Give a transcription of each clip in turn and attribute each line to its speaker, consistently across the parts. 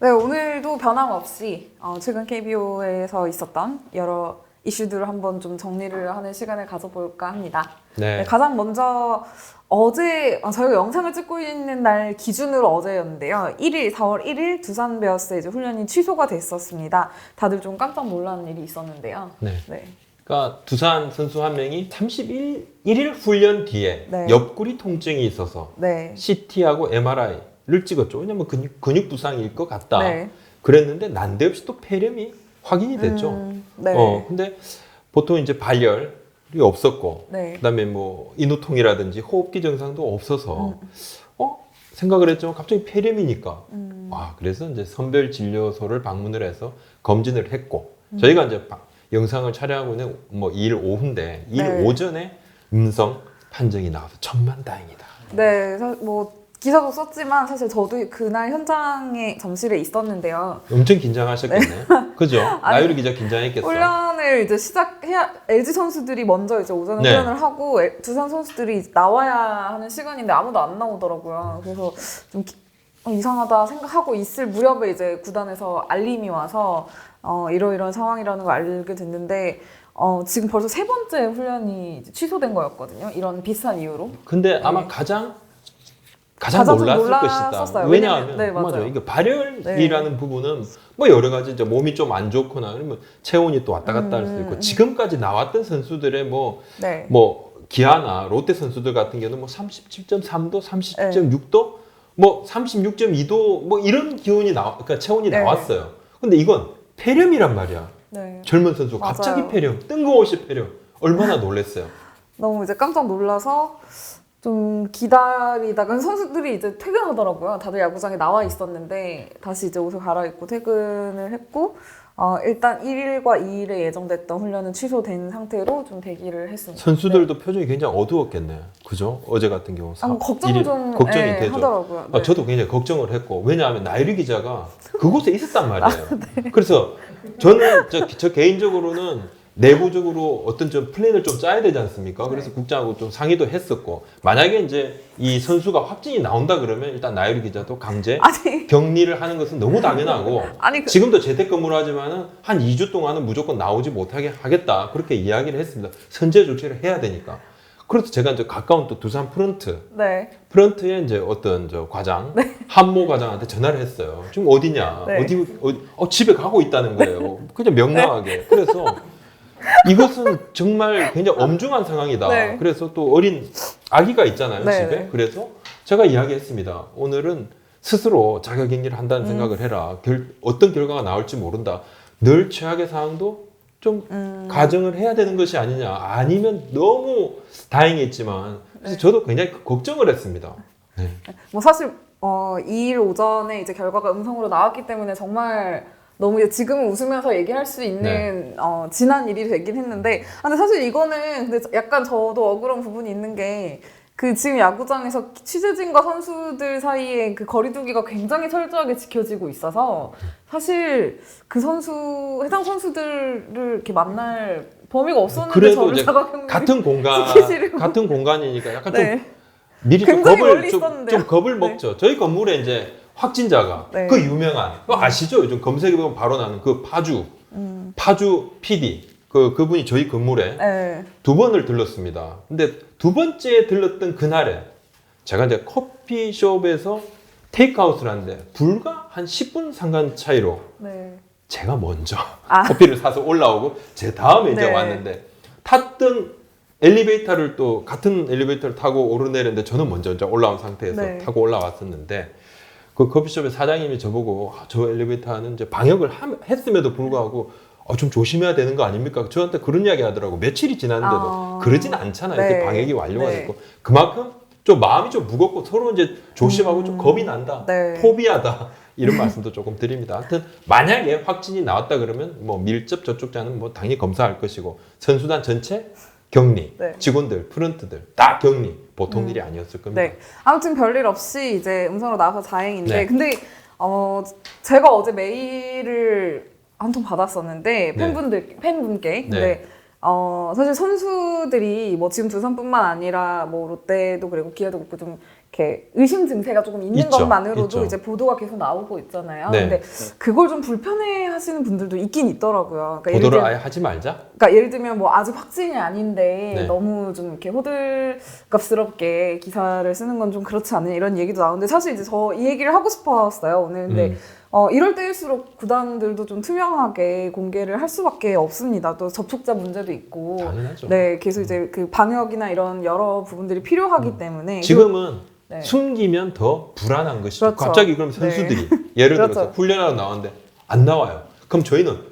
Speaker 1: 네, 오늘도 변함없이 최근 KBO에서 있었던 여러 이슈들을 한번 좀 정리를 하는 시간을 가져볼까 합니다.
Speaker 2: 네.
Speaker 1: 네, 가장 먼저 어제 저희가 영상을 찍고 있는 날 기준으로 어제였는데요. 4월 1일 두산 베어스의 이제 훈련이 취소가 됐었습니다. 다들 좀 깜짝 놀라는 일이 있었는데요.
Speaker 2: 네.
Speaker 1: 네.
Speaker 2: 그러니까 두산 선수 한 명이 31일 훈련 뒤에
Speaker 1: 네.
Speaker 2: 옆구리 통증이 있어서
Speaker 1: 네.
Speaker 2: CT하고 MRI를 찍었죠. 왜냐면 근육 부상일 것 같다.
Speaker 1: 네.
Speaker 2: 그랬는데 난데없이 또 폐렴이 확인이 됐죠.
Speaker 1: 네.
Speaker 2: 근데 보통 이제 발열이 없었고,
Speaker 1: 네.
Speaker 2: 그다음에 뭐 인후통이라든지 호흡기 증상도 없어서 생각을 했지만 갑자기 폐렴이니까 그래서 이제 선별 진료소를 방문을 해서 검진을 했고 저희가 이제 영상을 촬영하고 있는 뭐 2일 오후인데 2일
Speaker 1: 네.
Speaker 2: 오전에 음성 판정이 나와서 천만다행이다.
Speaker 1: 네, 뭐 기사도 썼지만 사실 저도 그날 현장에 잠실에 있었는데요.
Speaker 2: 엄청 긴장하셨겠네. 그죠? 나유리 기자 긴장했겠어.
Speaker 1: 훈련을 이제 시작해야 LG 선수들이 먼저 이제 오전에
Speaker 2: 네.
Speaker 1: 훈련을 하고 두산 선수들이 나와야 하는 시간인데 아무도 안 나오더라고요. 그래서 좀 이상하다 생각하고 있을 무렵에 이제 구단에서 알림이 와서 이러이러한 상황이라는 걸 알게 됐는데 지금 벌써 3번째 훈련이 이제 취소된 거였거든요. 이런 비슷한 이유로.
Speaker 2: 근데 아마
Speaker 1: 네.
Speaker 2: 가장
Speaker 1: 좀
Speaker 2: 놀랐을
Speaker 1: 놀랐었어요.
Speaker 2: 것이다.
Speaker 1: 왜냐면-
Speaker 2: 왜냐하면
Speaker 1: 네, 맞아요.
Speaker 2: 맞아요. 이게 발열이라는 부분은 뭐 여러 가지 이제 몸이 좀 안 좋거나 그러면 체온이 또 왔다 갔다 할 수 있고 지금까지 나왔던 선수들의
Speaker 1: 네.
Speaker 2: 뭐 기아나 롯데 선수들 같은 경우는 뭐 37.3도, 37.6도, 뭐 36.2도 뭐 이런 기온이 그러니까 체온이
Speaker 1: 네.
Speaker 2: 나왔어요. 근데 이건 폐렴이란 말이야.
Speaker 1: 네.
Speaker 2: 젊은 선수 갑자기
Speaker 1: 맞아요.
Speaker 2: 폐렴, 뜬금없이 폐렴. 얼마나 놀랐어요.
Speaker 1: 너무 이제 깜짝 놀라서 좀 기다리다가 선수들이 이제 퇴근하더라고요. 다들 야구장에 나와 있었는데 다시 이제 옷을 갈아입고 퇴근을 했고 일단 1일과 2일에 예정됐던 훈련은 취소된 상태로 좀 대기를 했습니다.
Speaker 2: 선수들도 표정이 굉장히 어두웠겠네. 그죠? 어제 같은 경우.
Speaker 1: 걱정 좀
Speaker 2: 걱정이 되죠.
Speaker 1: 하더라고요. 네.
Speaker 2: 저도 굉장히 걱정을 했고, 왜냐하면 나유리 기자가 그곳에 있었단 말이에요.
Speaker 1: 네.
Speaker 2: 그래서 저는 저 개인적으로는 내부적으로 어떤 좀 플랜을 좀 짜야 되지 않습니까? 그래서 국장하고 좀 상의도 했었고, 만약에 이제 이 선수가 확진이 나온다 그러면 일단 나유리 기자도 강제
Speaker 1: 아니
Speaker 2: 격리를 하는 것은 너무 당연하고,
Speaker 1: 아니
Speaker 2: 지금도 재택근무를 하지만은 한 2주 동안은 무조건 나오지 못하게 하겠다. 그렇게 이야기를 했습니다. 선제 조치를 해야 되니까. 그래서 제가 이제 가까운 또 두산
Speaker 1: 네.
Speaker 2: 프런트에 이제 어떤 저 과장, 한모 과장한테 전화를 했어요. 지금 어디냐?
Speaker 1: 네.
Speaker 2: 집에 가고 있다는 거예요. 그냥 명랑하게. 그래서 이것은 정말 굉장히 엄중한 상황이다.
Speaker 1: 네.
Speaker 2: 그래서 또 어린 아기가 있잖아요,
Speaker 1: 네,
Speaker 2: 집에.
Speaker 1: 네.
Speaker 2: 그래서 제가 이야기했습니다. 오늘은 스스로 자가격리를 한다는 생각을 해라. 어떤 결과가 나올지 모른다. 늘 최악의 상황도 좀 가정을 해야 되는 것이 아니냐. 아니면 너무 다행이었지만 그래서 저도 굉장히 걱정을 했습니다. 네.
Speaker 1: 뭐 사실 2일 오전에 이제 결과가 음성으로 나왔기 때문에 정말 너무 이제 지금은 웃으면서 얘기할 수 있는 지난 일이 되긴 했는데 근데 사실 이거는 근데 약간 저도 억울한 부분이 있는 게 그 지금 야구장에서 취재진과 선수들 사이에 그 거리두기가 굉장히 철저하게 지켜지고 있어서 사실 그 해당 선수들을 이렇게 만날 범위가 없었는데
Speaker 2: 그래도
Speaker 1: 저를
Speaker 2: 이제
Speaker 1: 자가격리
Speaker 2: 같은 같은 공간이니까 약간 좀
Speaker 1: 네.
Speaker 2: 미리 좀
Speaker 1: 굉장히
Speaker 2: 겁을
Speaker 1: 멀리 있었는데요.
Speaker 2: 좀 겁을 먹죠. 저희 건물에 이제 확진자가
Speaker 1: 네.
Speaker 2: 그 유명한 그거 아시죠? 요즘 검색해보면 바로 나는 그 파주 PD 그분이 저희 건물에
Speaker 1: 네.
Speaker 2: 2번을 들렀습니다. 근데 2번째 들렀던 그날에 제가 이제 커피숍에서 테이크아웃을 하는데 불과 한 10분 상관 차이로
Speaker 1: 네.
Speaker 2: 제가 먼저 커피를 사서 올라오고 제 다음에 이제
Speaker 1: 네.
Speaker 2: 왔는데 탔던 엘리베이터를 또 같은 엘리베이터를 타고 오르내렸는데 저는 먼저 이제 올라온 상태에서
Speaker 1: 네.
Speaker 2: 타고 올라왔었는데 그 커피숍의 사장님이 저보고 저 엘리베이터는 이제 방역을 했음에도 불구하고 좀 조심해야 되는 거 아닙니까? 저한테 그런 이야기 하더라고. 며칠이 지났는데도 그러진 않잖아요.
Speaker 1: 네.
Speaker 2: 이렇게 방역이 완료가
Speaker 1: 네.
Speaker 2: 됐고 그만큼 좀 마음이 좀 무겁고 서로 이제 조심하고 좀 겁이 난다.
Speaker 1: 네.
Speaker 2: 포비하다. 이런 말씀도 조금 드립니다. 하여튼 만약에 확진이 나왔다 그러면 뭐 밀접 접촉자는 뭐 당연히 검사할 것이고 선수단 전체 격리,
Speaker 1: 네.
Speaker 2: 직원들, 프런트들 다 격리. 보통 일이 아니었을 겁니다.
Speaker 1: 네. 아무튼 별일 없이 이제 음성으로 나와서 다행인데
Speaker 2: 네.
Speaker 1: 근데 제가 어제 메일을 한 통 받았었는데 팬분께 근데 사실 선수들이 뭐 지금 두산뿐만 아니라 뭐 롯데도 그리고 기아도 그렇고 좀 이렇게 의심 증세가 조금 있는
Speaker 2: 있죠.
Speaker 1: 것만으로도
Speaker 2: 있죠.
Speaker 1: 이제 보도가 계속 나오고 있잖아요.
Speaker 2: 네.
Speaker 1: 근데 그걸 좀 불편해하시는 분들도 있긴 있더라고요. 그러니까
Speaker 2: 보도를 아예 하지 말자.
Speaker 1: 그러니까 예를 들면 뭐 아직 확진이 아닌데
Speaker 2: 네.
Speaker 1: 너무 좀 이렇게 호들갑스럽게 기사를 쓰는 건 좀 그렇지 않느냐 이런 얘기도 나오는데 사실 이제 저 이 얘기를 하고 싶었어요 오늘. 근데 이럴 때일수록 구단들도 좀 투명하게 공개를 할 수밖에 없습니다. 또 접촉자 문제도 있고.
Speaker 2: 당연하죠.
Speaker 1: 네, 계속 이제 그 방역이나 이런 여러 부분들이 필요하기 때문에
Speaker 2: 지금은
Speaker 1: 네.
Speaker 2: 숨기면 더 불안한 것이죠.
Speaker 1: 그렇죠.
Speaker 2: 갑자기 그럼 선수들이 예를 들어서
Speaker 1: 그렇죠.
Speaker 2: 훈련하러 나왔는데 안 나와요. 그럼 저희는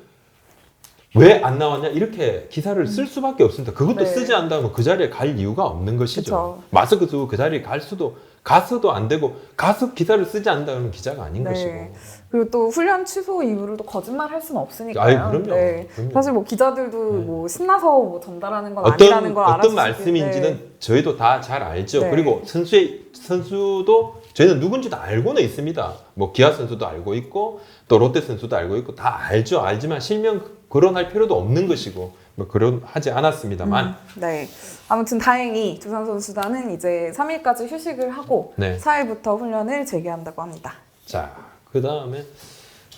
Speaker 2: 왜 안 나왔냐 이렇게 기사를 쓸 수밖에 없습니다. 그것도
Speaker 1: 네.
Speaker 2: 쓰지 않다면 그 자리에 갈 이유가 없는 것이죠.
Speaker 1: 그쵸.
Speaker 2: 마스크 쓰고 그 자리에 갈 수도 가서도 안 되고 가서 기사를 쓰지 않는다면 기자가 아닌
Speaker 1: 네.
Speaker 2: 것이고.
Speaker 1: 그리고 또 훈련 취소 이유를 또 거짓말 할 수는 없으니까요.
Speaker 2: 아이, 그럼요.
Speaker 1: 네.
Speaker 2: 그럼요.
Speaker 1: 사실 뭐 기자들도
Speaker 2: 네.
Speaker 1: 뭐 신나서 뭐 전달하는 건 아니라는 걸
Speaker 2: 어떤
Speaker 1: 알아주시기
Speaker 2: 말씀인지는
Speaker 1: 때문에.
Speaker 2: 저희도 다 잘 알죠.
Speaker 1: 네.
Speaker 2: 그리고 선수도 저희는 누군지도 알고는 있습니다. 뭐 기아 선수도 알고 있고 또 롯데 선수도 알고 있고 다 알죠. 알지만 실명 거론할 필요도 없는 것이고 뭐 그런 하지 않았습니다만.
Speaker 1: 네. 아무튼 다행히 두산 선수단은 이제 3일까지 휴식을 하고
Speaker 2: 네.
Speaker 1: 4일부터 훈련을 재개한다고 합니다.
Speaker 2: 자, 그 다음에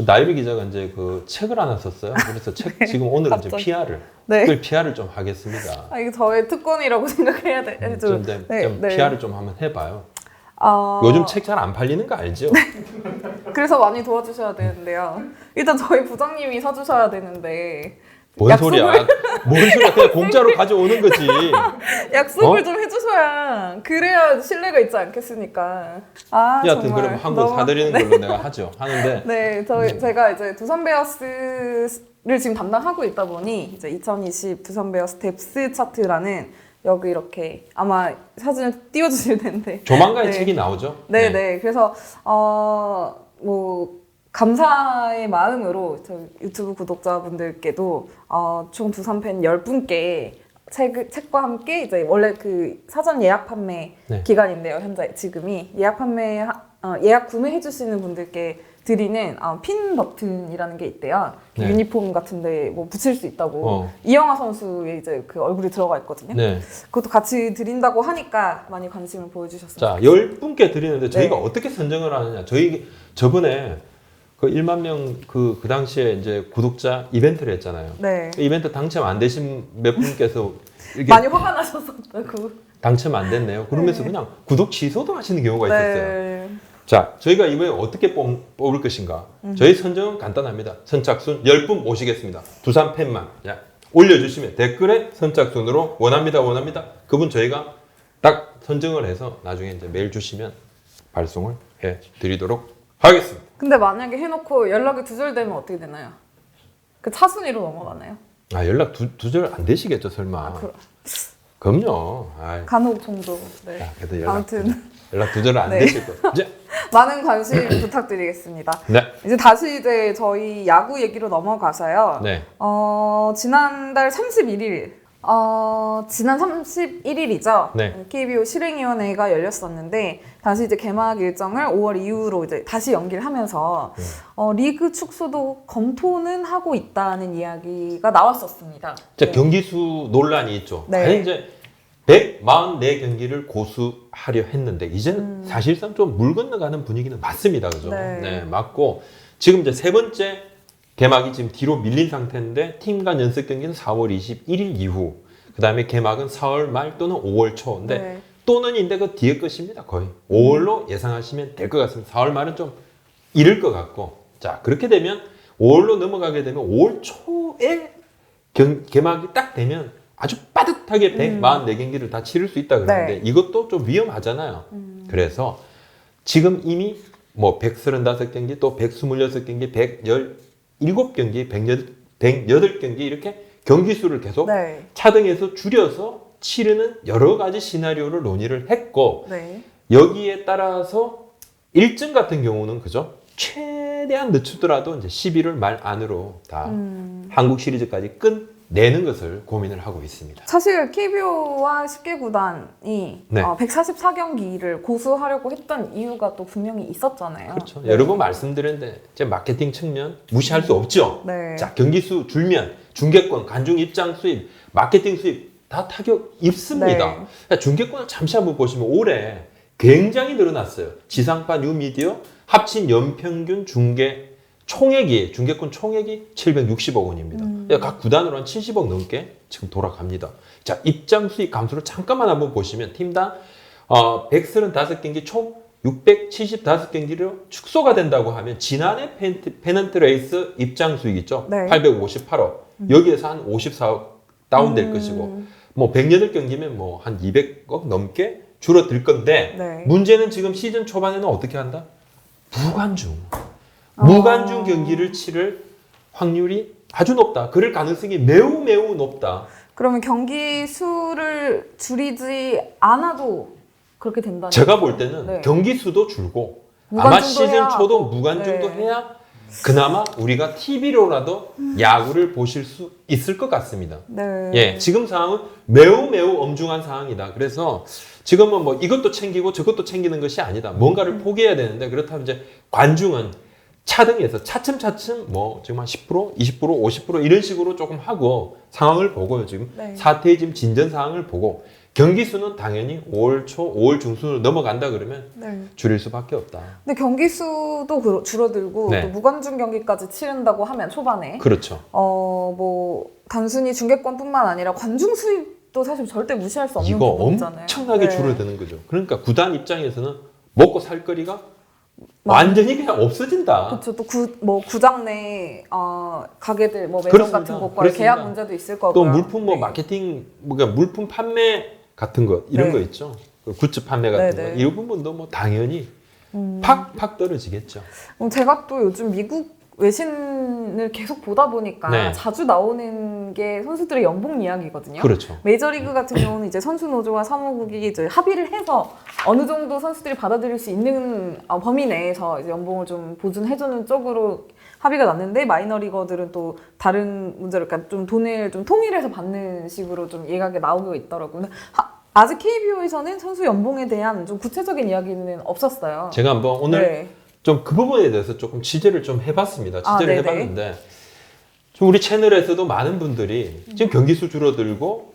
Speaker 2: 나유리 기자가 이제 그 책을 하나 썼어요. 그래서 책 지금 오늘은 이제
Speaker 1: 갑자기.
Speaker 2: PR을
Speaker 1: 네.
Speaker 2: 특별 PR을 좀 하겠습니다.
Speaker 1: 아, 이게 저의 특권이라고 생각해야 돼.
Speaker 2: 좀
Speaker 1: 네.
Speaker 2: PR을 좀 한번 해봐요.
Speaker 1: 어,
Speaker 2: 요즘 책 잘 안 팔리는 거 알죠?
Speaker 1: 그래서 많이 도와주셔야 되는데요. 일단 저희 부장님이 사주셔야 되는데
Speaker 2: 뭔 소리야? 뭔 소리야? 그냥 공짜로 가져오는 거지.
Speaker 1: 약속을
Speaker 2: 어?
Speaker 1: 좀 해주셔야 그래야 신뢰가 있지 않겠습니까? 아
Speaker 2: 여하튼
Speaker 1: 정말
Speaker 2: 그럼 한 권
Speaker 1: 너무-
Speaker 2: 사드리는 걸로 내가 하죠. 하는데
Speaker 1: 네, 제가 이제 두산 베어스를 지금 담당하고 있다 보니 이제 2020 두산 베어스 뎁스 차트라는 여기 이렇게 아마 사진을 띄워주실 텐데.
Speaker 2: 조만간
Speaker 1: 네.
Speaker 2: 책이 나오죠.
Speaker 1: 네. 그래서 뭐 감사의 마음으로 저 유튜브 구독자분들께도 총 두산 팬 10분께 책과 함께 이제 원래 그 사전 예약 판매
Speaker 2: 네.
Speaker 1: 기간인데요. 현재 지금이 예약 판매 예약 구매해 주시는 분들께 드리는 핀 버튼이라는 게 있대요.
Speaker 2: 네.
Speaker 1: 유니폼 같은데 뭐 붙일 수 있다고. 이영하 선수의 이제 그 얼굴이 들어가 있거든요.
Speaker 2: 네.
Speaker 1: 그것도 같이 드린다고 하니까 많이 관심을 보여주셨습니다.
Speaker 2: 자, 10분께 드리는데 저희가
Speaker 1: 네.
Speaker 2: 어떻게 선정을 하느냐. 저번에 그 1만 명 그 당시에 이제 구독자 이벤트를 했잖아요.
Speaker 1: 네.
Speaker 2: 그 이벤트 당첨 안 되신 몇 분께서 이렇게
Speaker 1: 많이 화가 나셨었다고.
Speaker 2: 당첨 안 됐네요. 그러면서
Speaker 1: 네.
Speaker 2: 그냥 구독 취소도 하시는 경우가 있었어요.
Speaker 1: 네.
Speaker 2: 자, 저희가 이번에 어떻게 뽑을 것인가? 저희 선정은 간단합니다. 선착순 10분 모시겠습니다. 두산 팬만. 야, 올려주시면 댓글에 선착순으로 원합니다. 그분 저희가 딱 선정을 해서 나중에 이제 메일 주시면 발송을 해 드리도록 하겠습니다.
Speaker 1: 근데 만약에 해놓고 연락이 두절되면 어떻게 되나요? 그 차순위로 넘어가나요?
Speaker 2: 아, 연락 두절 안 되시겠죠, 설마. 그럼요. 아이,
Speaker 1: 간혹 종종. 네.
Speaker 2: 야, 그래도 연락
Speaker 1: 아무튼
Speaker 2: 두절 안
Speaker 1: 네.
Speaker 2: 되실 거예요. 이제
Speaker 1: 많은 관심 부탁드리겠습니다.
Speaker 2: 네.
Speaker 1: 이제 다시 이제 저희 야구 얘기로 넘어가서요.
Speaker 2: 네.
Speaker 1: 지난달 31일, 지난 31일이죠.
Speaker 2: 네.
Speaker 1: KBO 실행위원회가 열렸었는데 다시 이제 개막 일정을 5월 이후로 이제 다시 연기를 하면서 리그 축소도 검토는 하고 있다는 이야기가 나왔었습니다.
Speaker 2: 자,
Speaker 1: 네.
Speaker 2: 경기수 논란이 있죠.
Speaker 1: 네.
Speaker 2: 과연 이제 144경기를 고수하려 했는데 이제는 사실상 좀 물 건너가는 분위기는 맞습니다. 그죠?
Speaker 1: 네.
Speaker 2: 맞고 지금 이제 세 번째 개막이 지금 뒤로 밀린 상태인데 팀 간 연습 경기는 4월 21일 이후 그다음에 개막은 4월 말 또는 5월 초인데
Speaker 1: 네.
Speaker 2: 또는인데 그 뒤에 것입니다. 거의 5월로 예상하시면 될 것 같습니다. 4월 말은 좀 이를 것 같고 자 그렇게 되면 5월로 넘어가게 되면 5월 초에 개막이 딱 되면 아주 빠듯하게 144경기를 다 치를 수 있다 그러는데
Speaker 1: 네.
Speaker 2: 이것도 좀 위험하잖아요. 그래서 지금 이미 뭐 135경기 또 126경기 117경기 108경기 이렇게 경기 수를 계속
Speaker 1: 네.
Speaker 2: 차등해서 줄여서 치르는 여러 가지 시나리오를 논의를 했고
Speaker 1: 네.
Speaker 2: 여기에 따라서 일정 같은 경우는 그죠? 최대한 늦추더라도 이제 11월 말 안으로 다 한국 시리즈까지 끝내는 것을 고민을 하고 있습니다.
Speaker 1: 사실 KBO와 10개 구단이
Speaker 2: 네.
Speaker 1: 144경기를 고수하려고 했던 이유가 또 분명히 있었잖아요.
Speaker 2: 그렇죠.
Speaker 1: 네.
Speaker 2: 여러 번 말씀드렸는데 제 마케팅 측면 무시할 수 없죠.
Speaker 1: 네.
Speaker 2: 자 경기 수 줄면 중계권, 관중 입장 수입, 마케팅 수입 다 타격 입습니다.
Speaker 1: 네.
Speaker 2: 그러니까 중계권을 잠시 한번 보시면 올해 굉장히 늘어났어요. 지상파, 뉴미디어 합친 연평균 중계권 총액이 760억 원입니다. 그러니까 각 구단으로 한 70억 넘게 지금 돌아갑니다. 자, 입장 수익 감소를 잠깐만 한번 보시면 팀당 135경기 총 675경기로 축소가 된다고 하면 지난해 페넌트 레이스 입장 수익 있죠?
Speaker 1: 네.
Speaker 2: 858억. 여기에서 한 54억 다운될 것이고 뭐 108경기면 뭐 한 200억 넘게 줄어들 건데
Speaker 1: 네.
Speaker 2: 문제는 지금 시즌 초반에는 어떻게 한다? 무관중 경기를 치를 확률이 아주 높다. 그럴 가능성이 매우 매우 높다.
Speaker 1: 그러면 경기 수를 줄이지 않아도 그렇게 된다는
Speaker 2: 제가
Speaker 1: 거죠?
Speaker 2: 볼 때는
Speaker 1: 네.
Speaker 2: 경기 수도 줄고 아마
Speaker 1: 무관중도
Speaker 2: 시즌
Speaker 1: 해야
Speaker 2: 초도
Speaker 1: 하고.
Speaker 2: 무관중도
Speaker 1: 네.
Speaker 2: 해야 그나마 우리가 TV로라도 야구를 보실 수 있을 것 같습니다.
Speaker 1: 네.
Speaker 2: 예, 지금 상황은 매우 매우 엄중한 상황이다. 그래서 지금은 뭐 이것도 챙기고 저것도 챙기는 것이 아니다. 뭔가를 포기해야 되는데 그렇다면 이제 관중은 차등해서 차츰차츰 뭐 지금 한 10%, 20%, 50% 이런 식으로 조금 하고 상황을 보고요. 지금
Speaker 1: 네.
Speaker 2: 사태의 지금 진전 상황을 보고 경기 수는 당연히 5월 초, 5월 중순으로 넘어간다 그러면
Speaker 1: 네.
Speaker 2: 줄일 수밖에 없다.
Speaker 1: 근데 경기 수도 줄어들고
Speaker 2: 네.
Speaker 1: 또 무관중 경기까지 치른다고 하면 초반에
Speaker 2: 그렇죠.
Speaker 1: 뭐 단순히 중계권뿐만 아니라 관중 수입도 사실 절대 무시할 수 없는
Speaker 2: 이거
Speaker 1: 부분이잖아요.
Speaker 2: 엄청나게
Speaker 1: 네.
Speaker 2: 줄어드는 거죠. 그러니까 구단 입장에서는 먹고 살 거리가 완전히 그냥 없어진다.
Speaker 1: 그렇죠. 또 구장 내 가게들 뭐 매점
Speaker 2: 그렇습니다.
Speaker 1: 같은 곳과
Speaker 2: 그렇습니다.
Speaker 1: 계약 문제도 있을 거고요.
Speaker 2: 또 물품 뭐
Speaker 1: 네.
Speaker 2: 마케팅, 그러니까 물품 판매 같은 거 이런
Speaker 1: 네.
Speaker 2: 거 있죠. 그 굿즈 판매 같은
Speaker 1: 네,
Speaker 2: 거
Speaker 1: 네.
Speaker 2: 이 부분도 뭐 당연히 팍팍 떨어지겠죠.
Speaker 1: 제가 또 요즘 미국 외신을 계속 보다 보니까
Speaker 2: 네.
Speaker 1: 자주 나오는 게 선수들의 연봉 이야기거든요.
Speaker 2: 그렇죠.
Speaker 1: 메이저리그 같은 경우는 이제 선수 노조와 사무국이 이제 합의를 해서 어느 정도 선수들이 받아들일 수 있는 범위 내에서 이제 연봉을 좀 보존해주는 쪽으로 합의가 났는데 마이너리거들은 또 다른 문제로 그러니까 좀 돈을 좀 통일해서 받는 식으로 좀 예각에 나오고 있더라고요. 근데 아직 KBO에서는 선수 연봉에 대한 좀 구체적인 이야기는 없었어요.
Speaker 2: 제가 한번 오늘
Speaker 1: 네.
Speaker 2: 좀 그 부분에 대해서 조금 취재를 좀 해봤습니다. 취재를
Speaker 1: 네네.
Speaker 2: 해봤는데 좀 우리 채널에서도 많은 분들이 지금 경기 수 줄어들고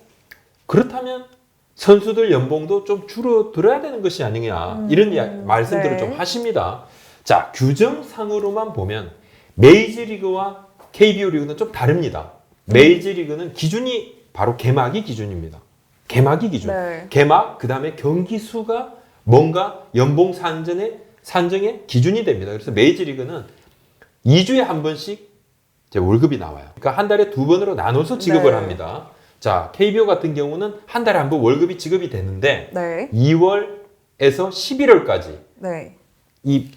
Speaker 2: 그렇다면 선수들 연봉도 좀 줄어들어야 되는 것이 아니냐 이런 말씀들을
Speaker 1: 네.
Speaker 2: 좀 하십니다. 자, 규정상으로만 보면 메이저리그와 KBO 리그는 좀 다릅니다. 메이저리그는 기준이 바로 개막이 기준입니다. 개막이 기준.
Speaker 1: 네.
Speaker 2: 개막 그다음에 경기 수가 뭔가 연봉 산정의 기준이 됩니다. 그래서 메이저리그는 2주에 한 번씩 이제 월급이 나와요. 그러니까 한 달에 2번으로 나눠서 지급을
Speaker 1: 네.
Speaker 2: 합니다. 자, KBO 같은 경우는 한 달에 한 번 월급이 지급이 되는데
Speaker 1: 네.
Speaker 2: 2월에서 11월까지
Speaker 1: 네.
Speaker 2: 이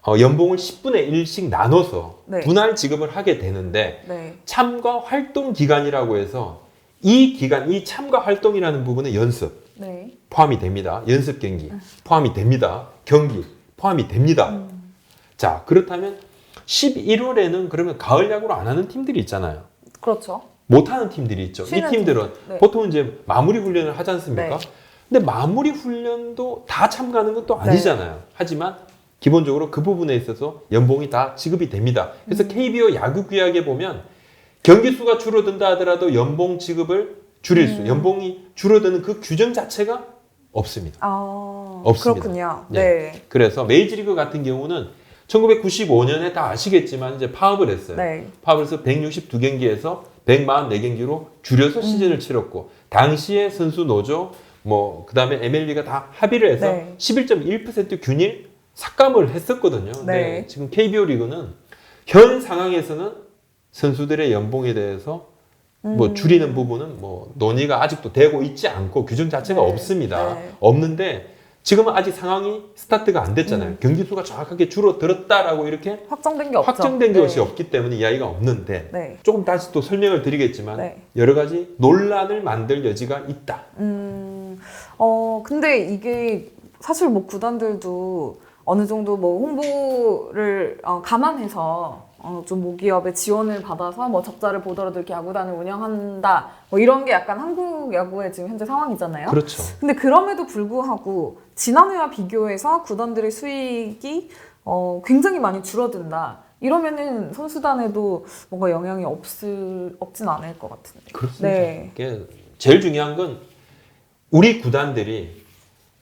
Speaker 2: 연봉을 10분의 1씩 나눠서
Speaker 1: 네.
Speaker 2: 분할 지급을 하게 되는데
Speaker 1: 네.
Speaker 2: 참가 활동 기간이라고 해서 이 기간, 이 참가 활동이라는 부분은 연습
Speaker 1: 네.
Speaker 2: 포함이 됩니다. 연습 경기 포함이 됩니다. 경기 포함이 됩니다. 자, 그렇다면 11월에는 그러면 가을 야구를 안 하는 팀들이 있잖아요.
Speaker 1: 그렇죠.
Speaker 2: 못하는 팀들이 있죠. 이
Speaker 1: 쉬는
Speaker 2: 팀들은
Speaker 1: 팀들. 네.
Speaker 2: 보통 이제 마무리 훈련을 하지 않습니까?
Speaker 1: 네.
Speaker 2: 근데 마무리 훈련도 다 참가하는 건 또 아니잖아요. 하지만 기본적으로 그 부분에 있어서 연봉이 다 지급이 됩니다. 그래서 KBO 야구 규약에 보면 경기 수가 줄어든다 하더라도 연봉 지급을 줄일 수, 연봉이 줄어드는 그 규정 자체가 없습니다. 없습니다.
Speaker 1: 그렇군요.
Speaker 2: 네.
Speaker 1: 네.
Speaker 2: 그래서 메이저리그 같은 경우는 1995년에 다 아시겠지만 이제 파업을 했어요.
Speaker 1: 네.
Speaker 2: 파업을 해서 162경기에서 144경기로 줄여서 시즌을 치렀고 당시에 선수 노조 뭐 그다음에 MLB가 다 합의를 해서
Speaker 1: 네.
Speaker 2: 11.1% 균일 삭감을 했었거든요. 근데
Speaker 1: 네.
Speaker 2: 지금 KBO 리그는 현 상황에서는 선수들의 연봉에 대해서 뭐 줄이는 부분은 뭐 논의가 아직도 되고 있지 않고 규정 자체가
Speaker 1: 네.
Speaker 2: 없습니다.
Speaker 1: 네.
Speaker 2: 없는데 지금은 아직 상황이 스타트가 안 됐잖아요. 경기 수가 정확하게 줄어들었다라고 이렇게
Speaker 1: 확정된 게 없죠.
Speaker 2: 확정된
Speaker 1: 네.
Speaker 2: 것이 없기 때문에 이야기가 없는데
Speaker 1: 네.
Speaker 2: 조금 다시 또 설명을 드리겠지만
Speaker 1: 네.
Speaker 2: 여러 가지 논란을 만들 여지가 있다.
Speaker 1: 근데 이게 사실 뭐 구단들도 어느 정도 뭐 홍보를 감안해서 좀 모기업의 지원을 받아서 뭐 적자를 보더라도 이렇게 야구단을 운영한다 뭐 이런 게 약간 한국 야구의 지금 현재 상황이잖아요.
Speaker 2: 그렇죠.
Speaker 1: 근데 그럼에도 불구하고 지난해와 비교해서 구단들의 수익이 굉장히 많이 줄어든다. 이러면은 선수단에도 뭔가 영향이 없진 않을 것 같은데.
Speaker 2: 그렇습니다.
Speaker 1: 네.
Speaker 2: 이게 제일 중요한 건 우리 구단들이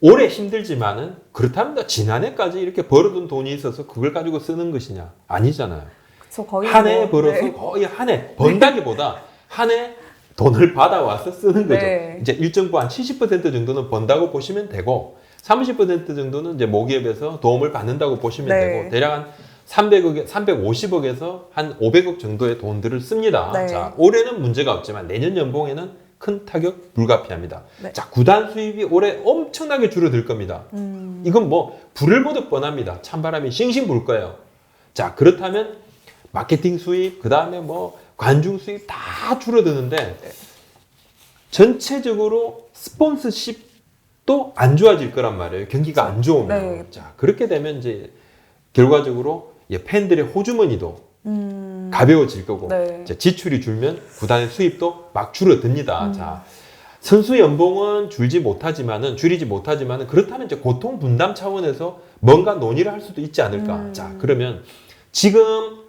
Speaker 2: 올해 힘들지만은 그렇다면 지난해까지 이렇게 벌어둔 돈이 있어서 그걸 가지고 쓰는 것이냐? 아니잖아요.
Speaker 1: 그쵸, 거의
Speaker 2: 한 해
Speaker 1: 뭐,
Speaker 2: 벌어서
Speaker 1: 네.
Speaker 2: 거의 한 해 번다기보다 한 해 돈을 받아와서 쓰는 거죠.
Speaker 1: 네.
Speaker 2: 이제 일정 부한 70% 정도는 번다고 보시면 되고 30% 정도는 이제 모기업에서 도움을 받는다고 보시면
Speaker 1: 네.
Speaker 2: 되고 대략 한 300억, 350억에서 한 500억 정도의 돈들을 씁니다.
Speaker 1: 네.
Speaker 2: 자, 올해는 문제가 없지만 내년 연봉에는 큰 타격 불가피합니다.
Speaker 1: 네.
Speaker 2: 자, 구단 수입이 올해 엄청나게 줄어들 겁니다. 이건 뭐 불을 보듯 뻔합니다. 찬바람이 싱싱 불 거예요. 자, 그렇다면 마케팅 수입, 그 다음에 뭐 관중 수입 다 줄어드는데 전체적으로 스폰서십도 안 좋아질 거란 말이에요. 경기가 안 좋으면.
Speaker 1: 네.
Speaker 2: 자, 그렇게 되면 이제 결과적으로 팬들의 호주머니도 가벼워질 거고
Speaker 1: 네.
Speaker 2: 이제 지출이 줄면 구단의 수입도 막 줄어듭니다. 자, 선수 연봉은 줄이지 못하지만은 그렇다면 이제 고통 분담 차원에서 뭔가 논의를 할 수도 있지 않을까. 자, 그러면 지금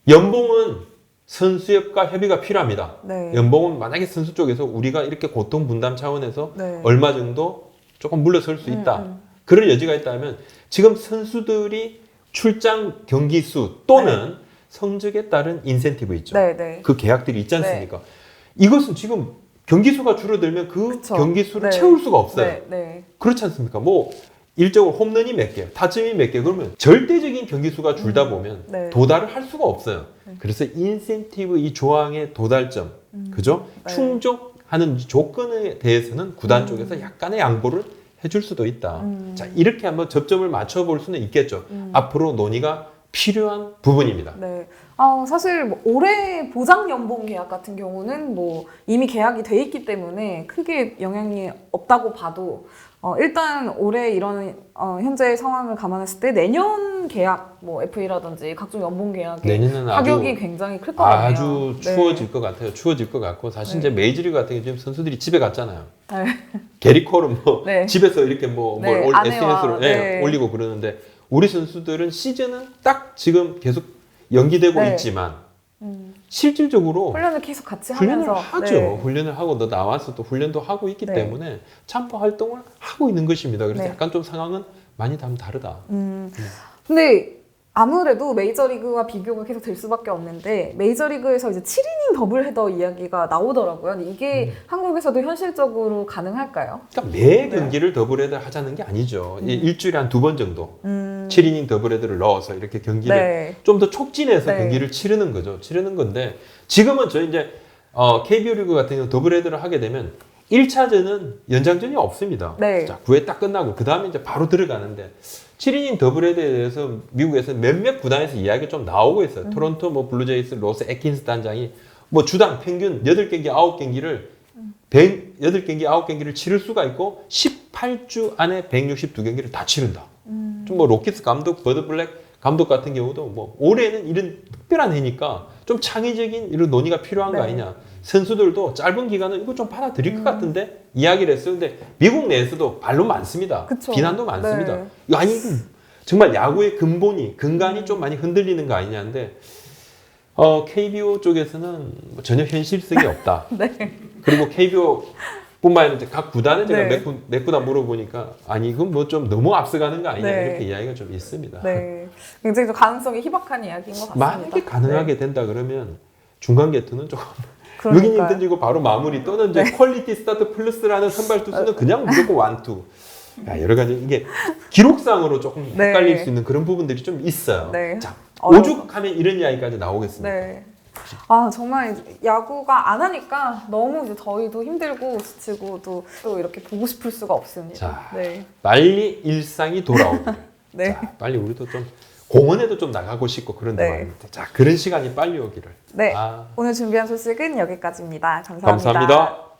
Speaker 2: 연봉은 선수협과 협의가 필요합니다.
Speaker 1: 네.
Speaker 2: 연봉은 만약에 선수 쪽에서 우리가 이렇게 고통 분담 차원에서
Speaker 1: 네.
Speaker 2: 얼마 정도 조금 물러설 수 있다. 그럴 여지가 있다면 지금 선수들이 출장 경기 수 또는 성적에 따른 인센티브 있죠.
Speaker 1: 네, 네.
Speaker 2: 그 계약들이 있지 않습니까? 이것은 지금 경기 수가 줄어들면 그
Speaker 1: 그쵸.
Speaker 2: 경기 수를
Speaker 1: 네.
Speaker 2: 채울 수가 없어요.
Speaker 1: 네, 네.
Speaker 2: 그렇지 않습니까? 뭐 일적으로 홈런이 몇 개, 타점이 몇 개, 그러면 절대적인 경기 수가 줄다 보면
Speaker 1: 네.
Speaker 2: 도달을 할 수가 없어요. 그래서 인센티브 이 조항의 도달점, 그죠?
Speaker 1: 네.
Speaker 2: 충족하는 이 조건에 대해서는 구단 쪽에서 약간의 양보를 해줄 수도 있다. 자, 이렇게 한번 접점을 맞춰볼 수는 있겠죠. 앞으로 논의가 필요한 부분입니다.
Speaker 1: 네. 사실 뭐 올해 보장 연봉 계약 같은 경우는 뭐 이미 계약이 돼 있기 때문에 크게 영향이 없다고 봐도 일단 올해 이런 현재 상황을 감안했을 때 내년 계약 뭐 FA라든지 각종 연봉 계약의
Speaker 2: 내년은
Speaker 1: 타격이 굉장히 클 것 같아요.
Speaker 2: 아주 추워질 것 같아요. 추워질 것 같고 사실 이제 메이저리그 같은 경우 지금 선수들이 집에 갔잖아요.
Speaker 1: 네.
Speaker 2: 게리 콜은 뭐
Speaker 1: 네.
Speaker 2: 집에서 이렇게 뭐
Speaker 1: 네,
Speaker 2: 뭘
Speaker 1: 아내와,
Speaker 2: SNS로
Speaker 1: 네.
Speaker 2: 올리고 그러는데 우리 선수들은 시즌은 딱 지금 계속 연기되고
Speaker 1: 네.
Speaker 2: 있지만 실질적으로
Speaker 1: 훈련을 계속 같이
Speaker 2: 훈련을
Speaker 1: 하면서
Speaker 2: 하죠.
Speaker 1: 네.
Speaker 2: 훈련을 하고 너 나와서 또 훈련도 하고 있기
Speaker 1: 네.
Speaker 2: 때문에 참파 활동을 하고 있는 것입니다. 그래서
Speaker 1: 네.
Speaker 2: 약간 좀 상황은 많이 다르다.
Speaker 1: 근데 아무래도 메이저리그와 비교가 계속 될 수밖에 없는데 메이저리그에서 이제 7이닝 더블 헤더 이야기가 나오더라고요. 근데 이게 한국에서도 현실적으로 가능할까요?
Speaker 2: 그러니까 매 경기를 더블헤더 하자는 게 아니죠. 일주일에 한 2번 정도 7이닝 더블헤더를 넣어서 이렇게 경기를
Speaker 1: 네.
Speaker 2: 좀 더 촉진해서
Speaker 1: 네.
Speaker 2: 경기를 치르는 거죠. 치르는 건데 지금은 저희 이제 KBO 리그 같은 경우 더블헤더를 하게 되면 1차전은 연장전이 없습니다.
Speaker 1: 네.
Speaker 2: 자, 9회 딱 끝나고 그 다음에 이제 바로 들어가는데 7이닝 더블헤더에 대해서 미국에서 몇몇 구단에서 이야기가 좀 나오고 있어요. 토론토 뭐 블루제이스 로스 애킨스 단장이 뭐 주당 평균 8경기 9경기를 8경기 9경기를 치를 수가 있고 18주 안에 162경기를 다 치른다. 좀 뭐 로키스 감독, 버드 블랙 감독 같은 경우도 뭐 올해는 이런 특별한 해니까 좀 창의적인 이런 논의가 필요한 거
Speaker 1: 네.
Speaker 2: 아니냐. 선수들도 짧은 기간은 이거 좀 받아들일 것 같은데 이야기를 했어요. 근데 미국 내에서도 반론 많습니다.
Speaker 1: 그쵸.
Speaker 2: 비난도 많습니다.
Speaker 1: 네.
Speaker 2: 이거 아니 정말 야구의 근간이 좀 많이 흔들리는 거 아니냐는데 KBO 쪽에서는 뭐 전혀 현실성이 없다.
Speaker 1: 네.
Speaker 2: 그리고 KBO 뿐만 아니라 각 구단에 제가
Speaker 1: 네.
Speaker 2: 몇 구단 물어보니까 아니 이건 뭐 좀 너무 앞서가는 거 아니냐
Speaker 1: 네.
Speaker 2: 이렇게 이야기가 좀 있습니다.
Speaker 1: 네. 굉장히 좀 가능성이 희박한 이야기인 것 같습니다.
Speaker 2: 만약에 가능하게 된다 그러면 중간 개투는 조금
Speaker 1: 그러니까요.
Speaker 2: 6이닝 던지고 바로 마무리 또는 이제 퀄리티 스타트 플러스라는 선발 투수는 그냥 무조건 완투. 야, 여러 가지 이게 기록상으로 조금
Speaker 1: 네.
Speaker 2: 헷갈릴 수 있는 그런 부분들이 좀 있어요.
Speaker 1: 네.
Speaker 2: 자,
Speaker 1: 어려워.
Speaker 2: 오죽하면 이런 이야기까지 나오겠습니다.
Speaker 1: 네. 정말 야구가 안 하니까 너무 이제 저희도 힘들고 지치고 또 이렇게 보고 싶을 수가 없습니다.
Speaker 2: 자,
Speaker 1: 네.
Speaker 2: 빨리 일상이 돌아오기를.
Speaker 1: 네.
Speaker 2: 자, 빨리 우리도 좀 공원에도 좀 나가고 싶고 그런데
Speaker 1: 네.
Speaker 2: 말입니다. 자, 그런 시간이 빨리 오기를.
Speaker 1: 네.
Speaker 2: 아,
Speaker 1: 오늘 준비한 소식은 여기까지입니다. 감사합니다.
Speaker 2: 감사합니다.